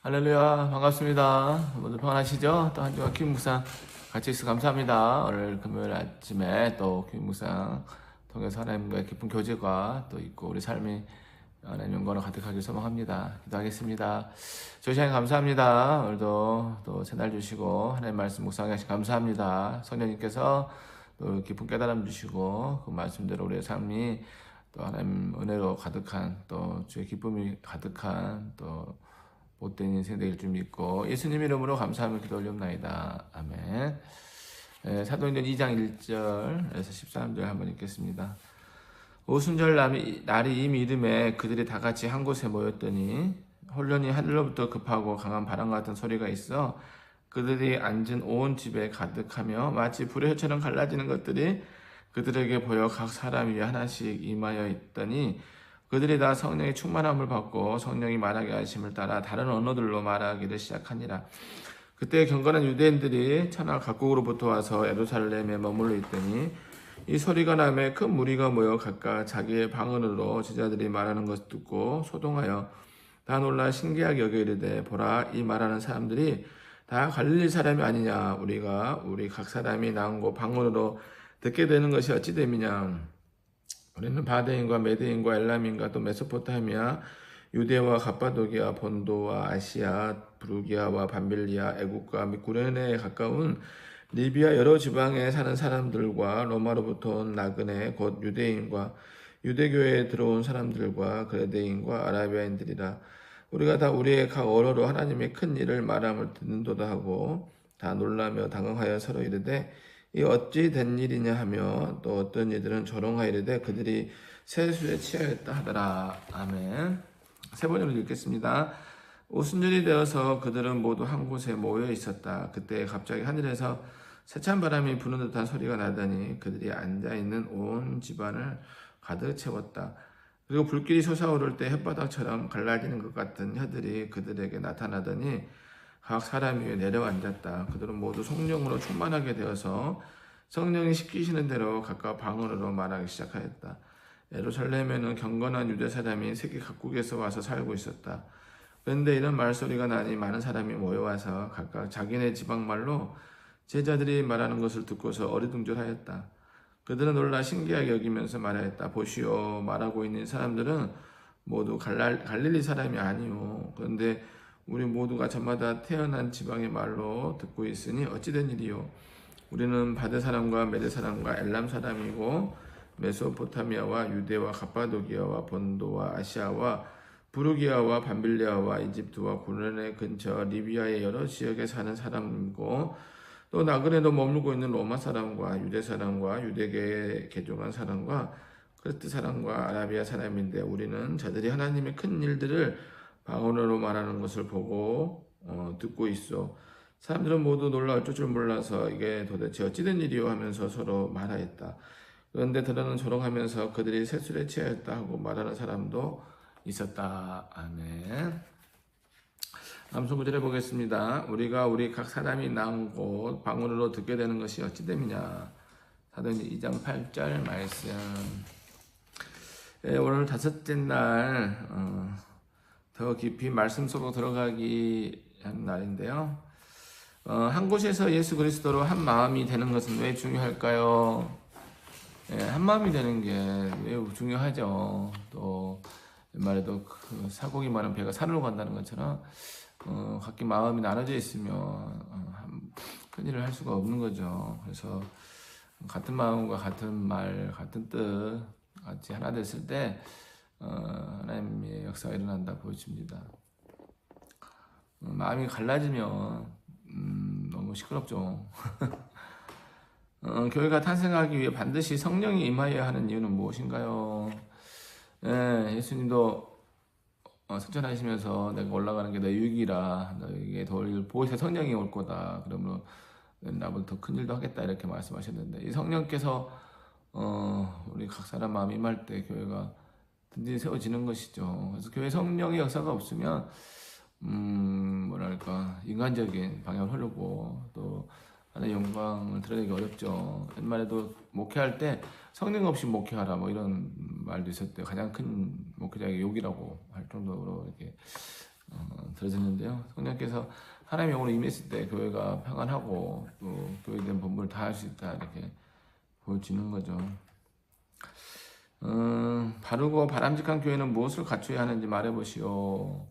할렐루야, 반갑습니다. 모두 평안하시죠? 또 한 주간 기쁨 묵상 같이 있어 감사합니다. 오늘 금요일 아침에 또 기쁨 묵상 통해서 하나님과의 깊은 교제가 또 있고 우리 삶이 하나님 영광으로 가득하길 소망합니다. 기도하겠습니다. 저희 시간 감사합니다. 오늘도 또 새날 주시고 하나님 말씀 묵상하게 하시 감사합니다. 성령님께서 또 깊은 깨달음 주시고 그 말씀대로 우리의 삶이 또 하나님 은혜로 가득한 또 주의 기쁨이 가득한 또 못된 인생 되길 줄 믿고 예수님 이름으로 감사하며 기도 올려옵나이다. 아멘. 사도행전 2장 1절에서 13절 한번 읽겠습니다. 오순절 날이 이미 이름에 그들이 다 같이 한 곳에 모였더니 홀련히 하늘로부터 급하고 강한 바람 같은 소리가 있어 그들이 앉은 온 집에 가득하며 마치 불의 혀처럼 갈라지는 것들이 그들에게 보여 각 사람 위에 하나씩 임하여 있더니 그들이 다 성령의 충만함을 받고 성령이 말하게 하심을 따라 다른 언어들로 말하기를 시작하니라. 그때 경건한 유대인들이 천하 각국으로부터 와서 예루살렘에 머물러 있더니 이 소리가 나매 큰 무리가 모여 각각 자기의 방언으로 제자들이 말하는 것을 듣고 소동하여 다 놀라 신기하게 여겨 이르되 보라 이 말하는 사람들이 다 갈릴리 사람이 아니냐 우리 각 사람이 나온고 방언으로 듣게 되는 것이 어찌 됨이냐. 우리는 바데인과 메데인과 엘람인과 또 메소포타미아, 유대와 갑바도기아, 본도와 아시아, 부르기아와 밤빌리아, 애국과 및 구레네에 가까운 리비아 여러 지방에 사는 사람들과 로마로부터 온 나그네 곧 유대인과 유대교회에 들어온 사람들과 그레데인과 아라비아인들이라. 우리가 다 우리의 각 언어로 하나님의 큰 일을 말함을 듣는도다 하고 다 놀라며 당황하여 서로 이르되 이 어찌 된 일이냐 하며 또 어떤 이들은 조롱하이르되 그들이 세수에 취하였다 하더라. 아멘. 세 번으로 읽겠습니다. 오순절이 되어서 그들은 모두 한 곳에 모여 있었다. 그때 갑자기 하늘에서 세찬 바람이 부는 듯한 소리가 나더니 그들이 앉아있는 온 집안을 가득 채웠다. 그리고 불길이 솟아오를 때 햇바닥처럼 갈라지는 것 같은 혀들이 그들에게 나타나더니 각 사람 위에 내려앉았다. 그들은 모두 성령으로 충만하게 되어서 성령이 시키시는 대로 각각 방언으로 말하기 시작하였다. 예루살렘에는 경건한 유대 사람이 세계 각국에서 와서 살고 있었다. 그런데 이런 말소리가 나니 많은 사람이 모여와서 각각 자기네 지방말로 제자들이 말하는 것을 듣고서 어리둥절하였다. 그들은 놀라 신기하게 여기면서 말하였다. 보시오, 말하고 있는 사람들은 모두 갈릴리 사람이 아니오. 그런데 우리 모두가 저마다 태어난 지방의 말로 듣고 있으니 어찌된 일이요. 우리는 바데 사람과 메데 사람과 엘람 사람이고 메소포타미아와 유대와 갑바도기아와 본도와 아시아와 부르기아와 밤빌리아와 이집트와 구레네 근처 리비아의 여러 지역에 사는 사람이고 또 나그네도 머물고 있는 로마 사람과 유대 사람과 유대계에 개종한 사람과 크리스 사람과 아라비아 사람인데 우리는 저들이 하나님의 큰 일들을 방언으로 말하는 것을 보고 듣고 있어. 사람들은 모두 놀라 어쩔 줄 몰라서 이게 도대체 어찌된 일이요 하면서 서로 말하였다. 그런데 들어는 조롱하면서 그들이 세술에 취하였다 하고 말하는 사람도 있었다. 아멘. 남성 구절해 보겠습니다. 우리가 우리 각 사람이 나온 곳 방언으로 듣게 되는 것이 어찌 됨이냐. 사도행전 2장 8절 말씀. 오늘 다섯째 날 더 깊이 말씀 속으로 들어가기 한 날인데요. 한 곳에서 예수 그리스도로 한 마음이 되는 것은 왜 중요할까요? 한 마음이 되는 게 매우 중요하죠. 또 말에도 그 사고기 많은 배가 산으로 간다는 것처럼 각기 마음이 나눠져 있으면 큰 일을 할 수가 없는 거죠. 그래서 같은 마음과 같은 말, 같은 뜻 같이 하나 됐을 때 하나님의 역사가 일어난다 보여집니다. 마음이 갈라지면 너무 시끄럽죠. 교회가 탄생하기 위해 반드시 성령이 임하여야 하는 이유는 무엇인가요? 예수님도 승천하시면서 내가 올라가는 게 내 유익이라 너에게 도울 보혜사 성령이 올 거다. 그러므로 나보다 더 큰 일도 하겠다 이렇게 말씀하셨는데 이 성령께서 우리 각 사람 마음 임할 때 교회가 든든히 세워지는 것이죠. 그래서 교회 성령의 역사가 없으면 뭐랄까 인간적인 방향을 흐르고 또 하나의 영광을 드러내기 어렵죠. 옛말에도 목회할 때 성령 없이 목회하라 뭐 이런 말도 있었대요. 가장 큰 목회자의 욕이라고 할 정도로 이렇게 들어졌는데요. 성령께서 하나님의 영으로 임했을 때 교회가 평안하고 또 교회에 대한 본분을 다 할 수 있다 이렇게 보여지는 거죠. 바르고 바람직한 교회는 무엇을 갖춰야 하는지 말해보시오.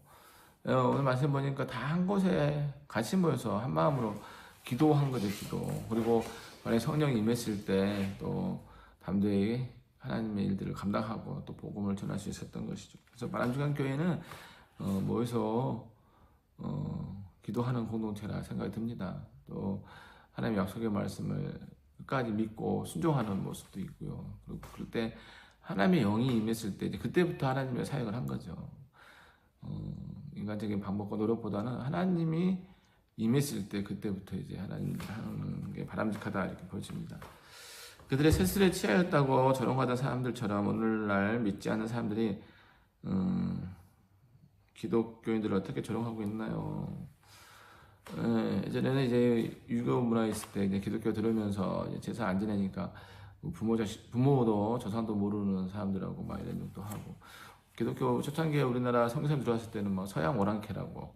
오늘 말씀 보니까 다 한 곳에 같이 모여서 한 마음으로 기도한 거죠, 기도. 그리고 만약에 성령이 임했을 때 또 담대히 하나님의 일들을 감당하고 또 복음을 전할 수 있었던 것이죠. 그래서 바람직한 교회는 모여서 기도하는 공동체라 생각이 듭니다. 또 하나님의 약속의 말씀을 끝까지 믿고 순종하는 모습도 있고요. 그리고 그럴 때 하나님의 영이 임했을 때 이제 그때부터 하나님의 사역을 한 거죠. 인간적인 방법과 노력보다는 하나님이 임했을 때 그때부터 이제 하나님 하는 게 바람직하다 이렇게 보여집니다. 그들의 세술에 취하였다고 조롱하던 사람들처럼 오늘날 믿지 않는 사람들이 기독교인들을 어떻게 조롱하고 있나요? 예전에는 이제 유교 문화 있을 때 이제 기독교 들으면서 이제 제사 안 지내니까 부모도 조상도 모르는 사람들하고 막 이런 것도 하고, 기독교 초창기에 우리나라 선교사님 들어왔을 때는 막 서양 오랑캐라고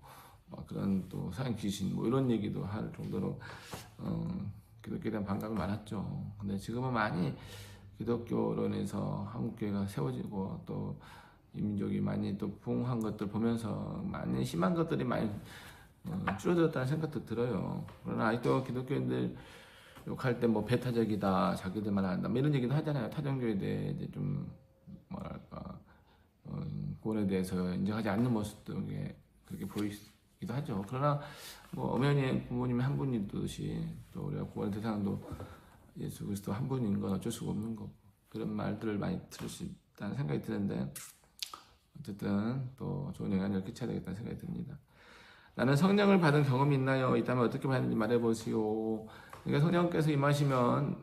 막 그런 또 서양 귀신 뭐 이런 얘기도 할 정도로 기독교에 대한 반감이 많았죠. 근데 지금은 많이 기독교로 인해서 한국교회가 세워지고 또 이민족이 많이 또 부흥한 것들 보면서 많이 심한 것들이 많이 줄어들었다는 생각도 들어요. 그러나 아직도 기독교인들 욕할 때 뭐 배타적이다, 자기들만 한다, 뭐 이런 얘기도 하잖아요. 타종교에 대해 이제 좀 뭐랄까 그거에 대해서 인정하지 않는 모습도 그렇게 보이기도 하죠. 그러나 뭐 엄연히 부모님이 한 분이듯이 또 우리가 구원의 대상도 예수 그리스도 한 분인 건 어쩔 수가 없는 거고, 그런 말들을 많이 들을 수 있다는 생각이 드는데 어쨌든 또 좋은 영향을 끼쳐야 되겠다는 생각이 듭니다. 나는 성령을 받은 경험이 있나요? 있다면 어떻게 받는지 말해보시오. 그러니까 성령께서 임하시면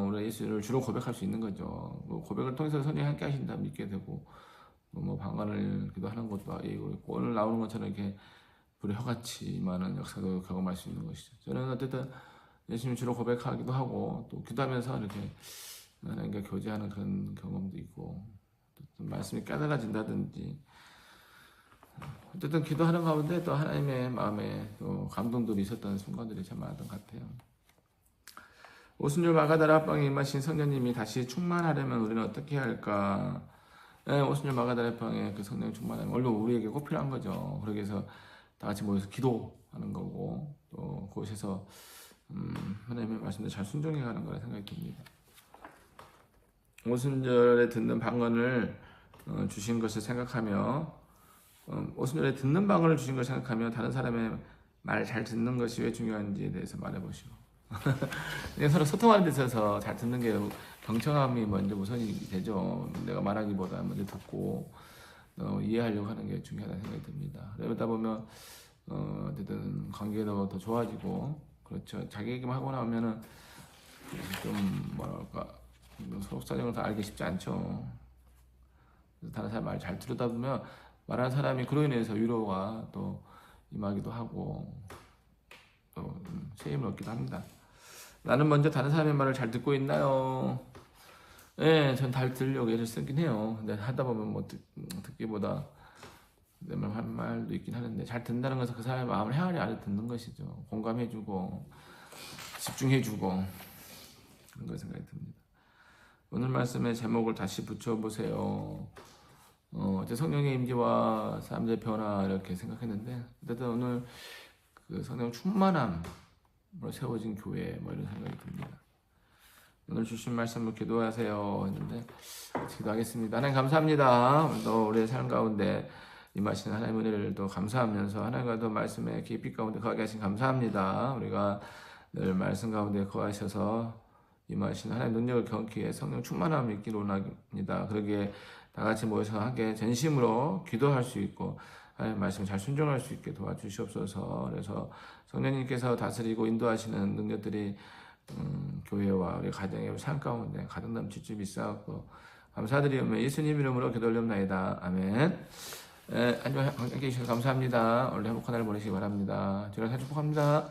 우리 예수를 주로 고백할 수 있는 거죠. 뭐 고백을 통해서 성령이 함께 하신다 믿게 되고, 뭐 방언을 기도하는 것도 오늘 나오는 것처럼 이렇게 불의 혀같이 임하는 역사도 경험할 수 있는 것이죠. 저는 어쨌든 예수님 주로 고백하기도 하고 또 기도하면서 이렇게 하나님과 교제하는 그런 경험도 있고, 말씀이 깨달아진다든지, 어쨌든 기도하는 가운데 또 하나님의 마음에 또 감동들이 있었던 순간들이 참 많았던 것 같아요. 오순절 마가다라 합방에 임하신 성령님이 다시 충만하려면 우리는 어떻게 해야 할까? 오순절 마가다라 합방에 그 성령 충만하면 원래 우리에게 꼭 필요한 거죠. 그러기 위해서 다 같이 모여서 기도하는 거고, 또 그곳에서 하나님의 말씀을 잘 순종해 가는 거라 생각이 듭니다. 오순절에 듣는 방언을 주신 것을 생각하며, 오순절에 듣는 방언을 주신 것을 생각하며 다른 사람의 말 잘 듣는 것이 왜 중요한지에 대해서 말해보시오. 서로 소통하는 데 있어서 잘 듣는 게 경청함이 먼저 우선이 되죠. 내가 말하기보다 먼저 듣고 이해하려고 하는 게 중요하다는 생각이 듭니다. 그러다 보면 어쨌든 관계도 더 좋아지고, 그렇죠. 자기 얘기만 하고 나오면은 좀 뭐랄까 속 사정을 다 알기 쉽지 않죠. 그래서 다른 사람 말 잘 들으다 보면 말하는 사람이 그로 인해서 위로가 또 임하기도 하고 또 새 힘을 얻기도 합니다. 나는 먼저 다른 사람의 말을 잘 듣고 있나요? 네, 전 잘 들으려고 애를 쓰긴 해요. 근데 하다 보면 뭐 듣기보다 내 말 한 말도 있긴 하는데, 잘 듣는다는 것은 그 사람의 마음을 헤아려 알아 듣는 것이죠. 공감해주고 집중해주고 그런 거 생각이 듭니다. 오늘 말씀의 제목을 다시 붙여보세요. 성령의 임재와 사람들의 변화 이렇게 생각했는데, 어쨌든 오늘 그 성령 충만함으로 세워진 교회 뭐 이런 생각이 듭니다. 오늘 주신 말씀을 기도하세요 했는데 기도하겠습니다. 하나님 감사합니다. 오늘도 우리의 삶 가운데 임하시는 하나님의 은혜를 또 감사하면서 하나님과 더 말씀의 깊이 가운데 거하게 하신 감사합니다. 우리가 늘 말씀 가운데 거하셔서 임하시는 하나님의 능력을 경험하기에 성령 충만함을 있기를 원합니다. 그러기에 다 같이 모여서 함께 전심으로 기도할 수 있고 하나님의 말씀을 잘 순종할 수 있게 도와주시옵소서. 그래서 성령님께서 다스리고 인도하시는 능력들이 교회와 우리 가정의 삶 가운데 가득 넘칠 줄 믿사옵고 감사드리오며 예수님 이름으로 기도 올려옵나이다. 아멘. 안녕 함께 해주셔서 감사합니다. 오늘 행복한 날 보내시기 바랍니다. 주님 축복합니다.